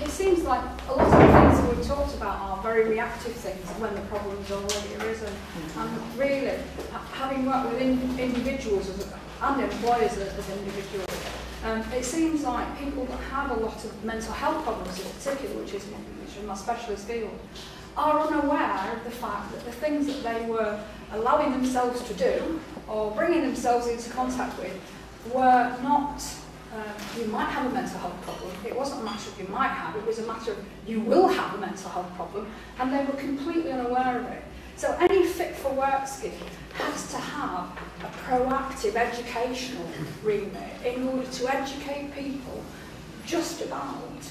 It seems like a lot of the things that we've talked about are very reactive things when the problem's already arisen. And really, having worked with individuals and employers as individuals, it seems like people that have a lot of mental health problems in particular, which is my specialist field, are unaware of the fact that the things that they were allowing themselves to do or bringing themselves into contact with were not, you might have a mental health problem. It wasn't a matter of you might have, it was a matter of you will have a mental health problem, and they were completely unaware of it. So any fit for work scheme has to have a proactive educational remit in order to educate people just about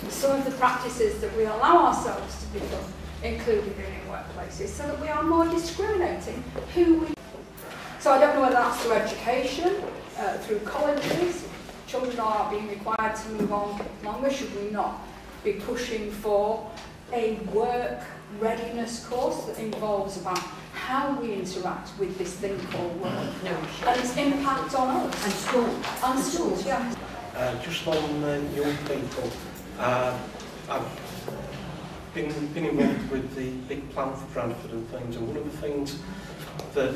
some of the practices that we allow ourselves to become included in workplaces, so that we are more discriminating who we. So I don't know whether that's through education, through colleges. Children are being required to move on longer. Should we not be pushing for a work readiness course that involves about how we interact with this thing called work and its impact on us? And schools. And schools, yeah. Just on young people, I've been involved with the big plan for Bradford and things, and one of the things that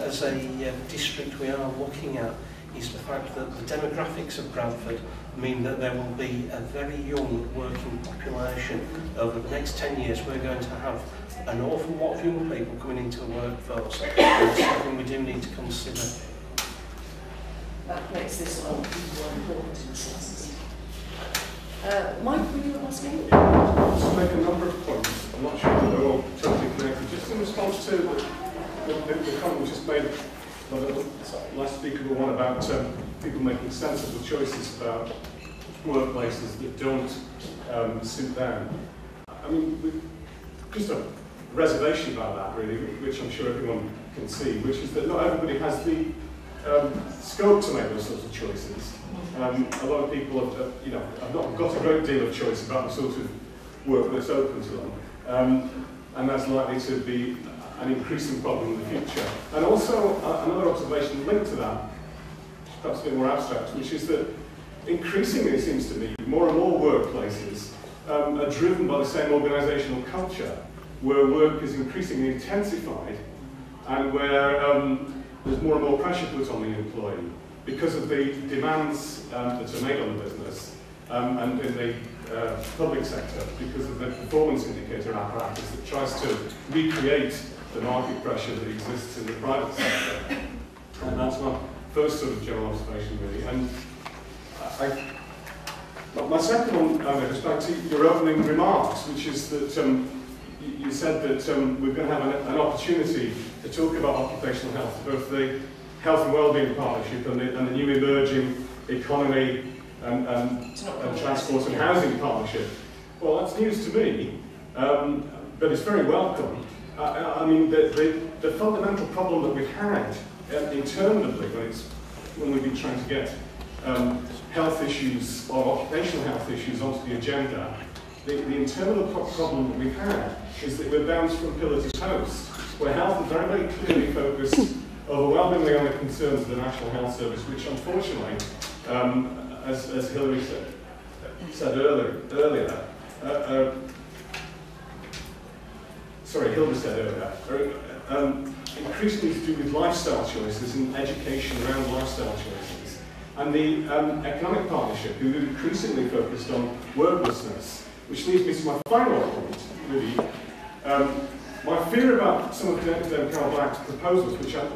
as a district we are looking at is the fact that the demographics of Bradford mean that there will be a very young working population. Over the next 10 years we're going to have an awful lot of young people coming into the workforce, and it's something we do need to consider. That makes this all more important in sense. Mike, were you asking? To make a number of points. I'm not sure that they're all totally connected. Just in response to the comment we just made, the last speaker, the one about people making sensible choices about workplaces that don't suit them. I mean, just a reservation about that, really, which I'm sure everyone can see, which is that not everybody has the scope to make those sorts of choices. A lot of people have not got a great deal of choice about the sort of work that's open to them, and that's likely to be an increasing problem in the future. And also another observation linked to that, perhaps a bit more abstract, which is that increasingly, it seems to me, more and more workplaces are driven by the same organisational culture, where work is increasingly intensified and where there's more and more pressure put on the employee because of the demands that are made on the business and in the public sector, because of the performance indicator apparatus that tries to recreate the market pressure that exists in the private sector. And that's my first sort of general observation, really. And my second one goes back to your opening remarks, which is that you said that we're going to have an opportunity to talk about occupational health, both the Health and Wellbeing Partnership and the new emerging economy and transport and housing partnership. Well, that's news to me, but it's very welcome. I mean, the fundamental problem that we've had interminably when we've been trying to get health issues or occupational health issues onto the agenda, the internal problem that we've had is that we're bounced from pillar to post, where health is very, very clearly focused overwhelmingly on the concerns of the National Health Service, which unfortunately, as Hilary said earlier, increasingly to do with lifestyle choices and education around lifestyle choices. And the economic partnership, who are increasingly focused on worklessness, which leads me to my final point, really. My fear about some of Carol Black's proposals, which I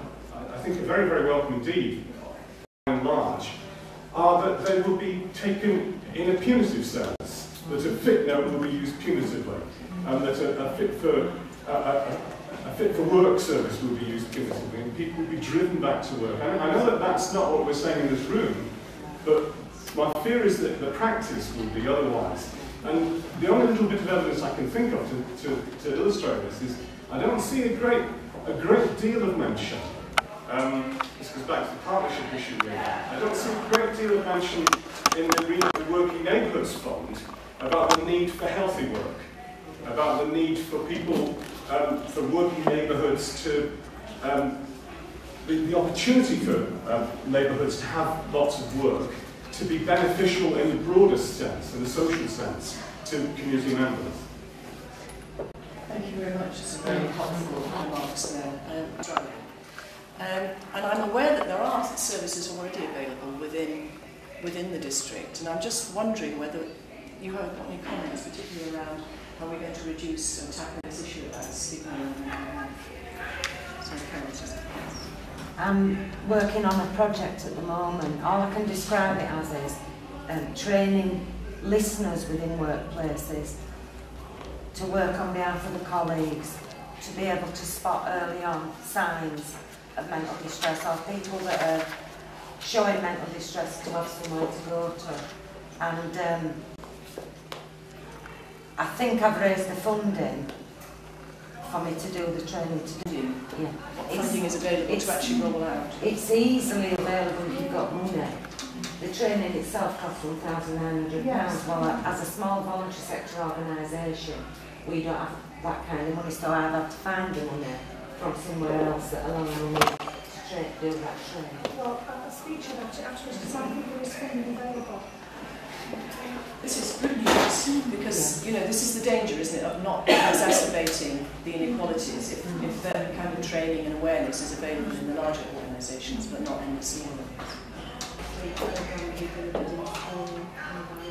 think are very, very welcome indeed, by and large, are that they will be taken in a punitive sense, that a fit note will be used punitively, and that a fit for work service will be used punitively, and people will be driven back to work. I know that that's not what we're saying in this room, but my fear is that the practice will be otherwise. And the only little bit of evidence I can think of to illustrate this is I don't see a great deal of mention. This goes back to the partnership issue really. I don't see a great deal of mention in the arena of the Working Neighbourhoods Fund about the need for healthy work, about the need for people, for working neighbourhoods to, the opportunity for neighbourhoods to have lots of work, to be beneficial in the broadest sense, in the social sense, to community members? Thank you very much. It's a very helpful remarks there. And I'm aware that there are services already available within the district, and I'm just wondering whether you have any comments, particularly around how we're going to reduce and tackle this issue about stigma and psychology. I'm working on a project at the moment. All I can describe it as is training listeners within workplaces to work on behalf of the colleagues, to be able to spot early on signs of mental distress or people that are showing mental distress to have somewhere to go to. And I think I've raised the funding for me to do the training today. Yeah. Funding is available to actually roll out. It's easily available if you've got money. The training itself costs £1,900. Yes. Well, as a small voluntary sector organisation, we don't have that kind of money, so I've had to find the money from somewhere else that allows me to do that training. Well, a speech actually, because I think there is funding available. This is good news because you know this is the danger, isn't it, of not exacerbating the inequalities if that kind of training and awareness is available in the larger organisations but not in the smaller.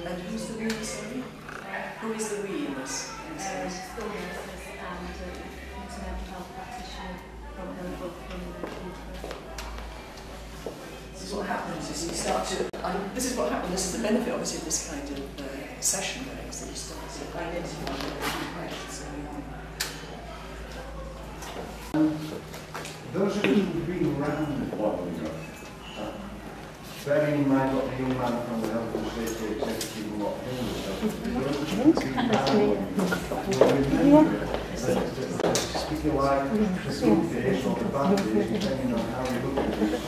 And who's the we? Sorry, who is the we in this? School nurses and mental health practitioner from the book This is what happens is you start to. This is what happens. This is the benefit, obviously, of this kind of session, right? Is that you start to identify the questions. Those of us who've been around long enough, bearing in mind what the young man from the Health and Safety Executive and what Hill was saying, those of us who've been around long enough will remember that if you like, the good days or the bad days, depending on how you look at it,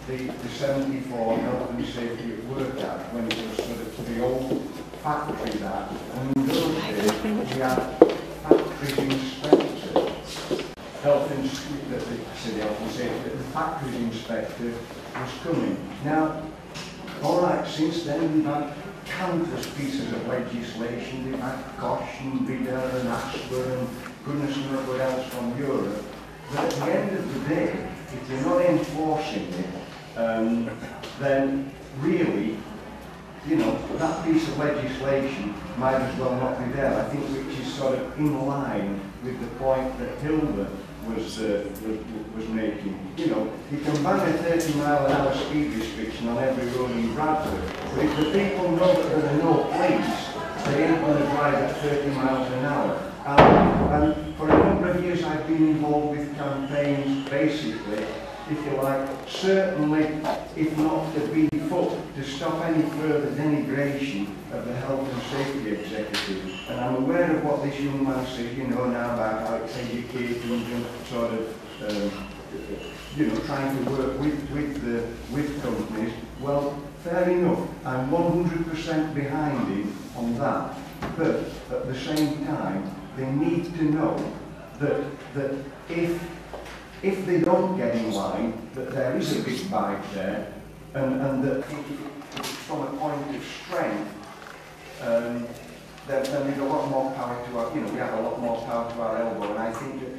the 74 Health and Safety at Work Act, when it was sort of the old factory act, and in those days we had factories inspectors. Health and Safety, the factories inspector was coming. Now, all right, since then we've had countless pieces of legislation. We've had Gosh and Bidder and Asper and goodness knows what else from Europe. But at the end of the day, if you're not enforcing it, then really, you know, that piece of legislation might as well not be there. I think which is sort of in line with the point that Hilda was making. You know, you can ban a 30-mile-an-hour speed restriction on every road in Bradford, but if the people know that there are no police, they ain't going to drive at 30 miles an hour. And for a number of years I've been involved with campaigns, basically, if you like, certainly, if not to beef up, to stop any further denigration of the Health and Safety Executive. And I'm aware of what this young man says, you know, now about how it's educating and sort of, you know, trying to work with companies. Well, fair enough. I'm 100% behind him on that. But at the same time, they need to know that if they don't get in line, that there is a big bite there, and that from a point of strength, then we've a lot more power to our, you know, we have a lot more power to our elbow. And I think that,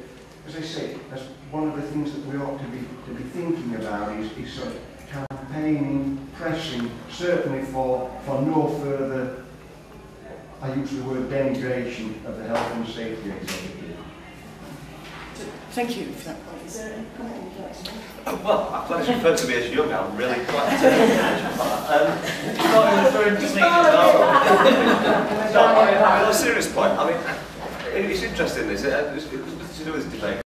as I say, that's one of the things that we ought to be thinking about is sort of campaigning, pressing, certainly for no further, I use the word denigration of the Health and Safety Executive. Thank you for that point. Is there any comment you'd like to make? Well, when it's referred to me as young, I'm really quite not referring to me. No, on a serious point, I mean, it's interesting, it's to do with this debate.